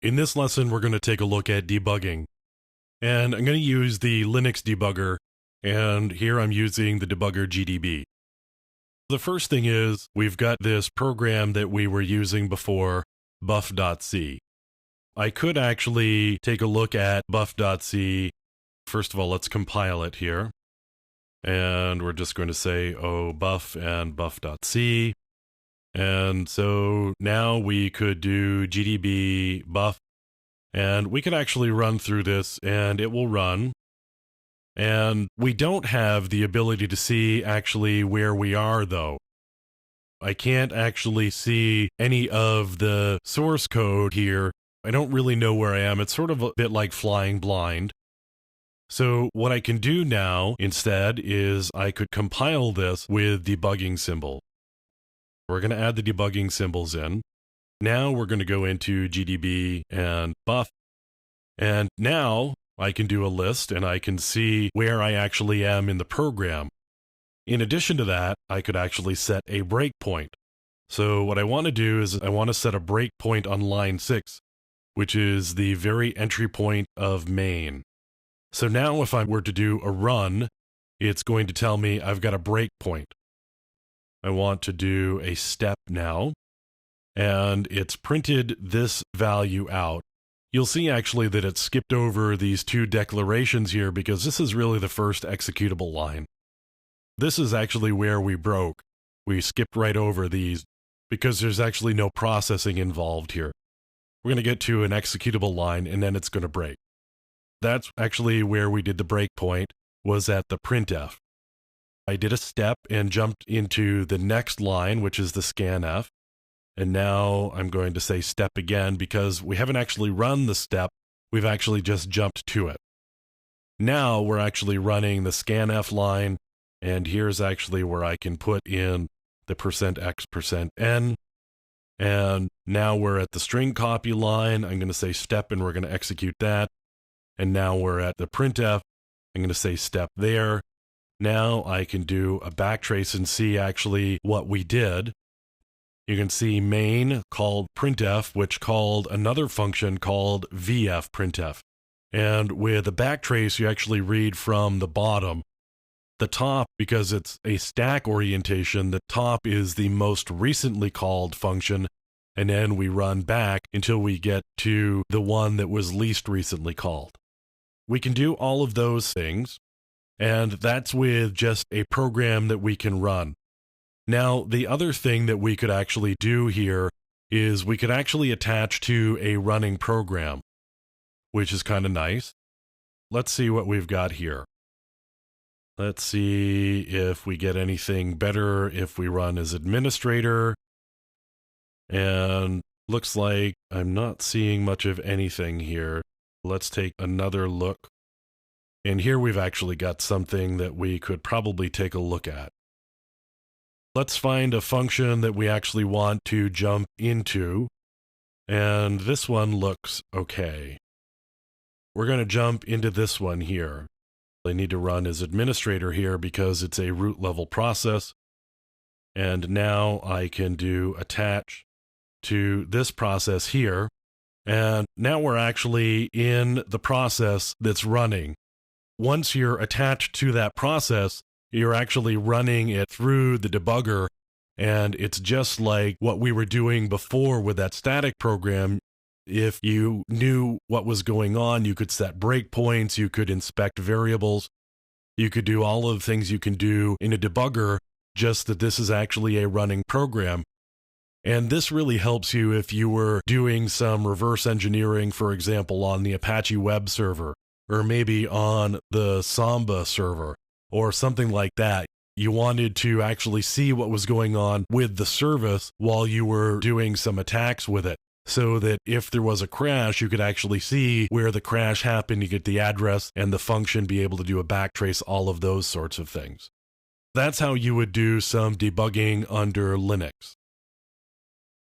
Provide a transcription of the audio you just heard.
In this lesson, we're going to take a look at debugging. And I'm going to use the Linux debugger, and here I'm using the debugger GDB. The first thing is, we've got this program that we were using before, buff.c. I could actually take a look at buff.c. First of all, let's compile it here. And we're just going to say, buff and buff.c. And so now we could do GDB buff, and we could actually run through this and it will run. And we don't have the ability to see actually where we are though. I can't actually see any of the source code here. I don't really know where I am. It's sort of a bit like flying blind. So what I can do now instead is I could compile this with debugging symbol. We're going to add the debugging symbols in. Now we're going to go into GDB and buff. And now I can do a list and I can see where I actually am in the program. In addition to that, I could actually set a breakpoint. So what I want to do is I want to set a breakpoint on line 6, which is the very entry point of main. So now if I were to do a run, it's going to tell me I've got a breakpoint. I want to do a step now, and it's printed this value out. You'll see actually that it skipped over these two declarations here because this is really the first executable line. This is actually where we broke. We skipped right over these because there's actually no processing involved here. We're going to get to an executable line and then it's going to break. That's actually where we did the breakpoint, was at the printf. I did a step and jumped into the next line, which is the scanf. And now I'm going to say step again because we haven't actually run the step. We've actually just jumped to it. Now we're actually running the scanf line. And here's actually where I can put in the %x%n. And now we're at the string copy line. I'm going to say step and we're going to execute that. And now we're at the printf. I'm going to say step there. Now I can do a backtrace and see actually what we did. You can see main called printf, which called another function called vfprintf. And with a backtrace, you actually read from the bottom. The top, because it's a stack orientation, the top is the most recently called function, and then we run back until we get to the one that was least recently called. We can do all of those things. And that's with just a program that we can run. Now, the other thing that we could actually do here is we could actually attach to a running program, which is kind of nice. Let's see what we've got here. Let's see if we get anything better if we run as administrator. And looks like I'm not seeing much of anything here. Let's take another look. And here we've actually got something that we could probably take a look at. Let's find a function that we actually want to jump into. And this one looks okay. We're going to jump into this one here. I need to run as administrator here because it's a root level process. And now I can do attach to this process here. And now we're actually in the process that's running. Once you're attached to that process, you're actually running it through the debugger, and it's just like what we were doing before with that static program. If you knew what was going on, you could set breakpoints, you could inspect variables, you could do all of the things you can do in a debugger, just that this is actually a running program. And this really helps you if you were doing some reverse engineering, for example, on the Apache web server, or maybe on the Samba server, or something like that. You wanted to actually see what was going on with the service while you were doing some attacks with it, so that if there was a crash, you could actually see where the crash happened, you get the address and the function, be able to do a backtrace, all of those sorts of things. That's how you would do some debugging under Linux.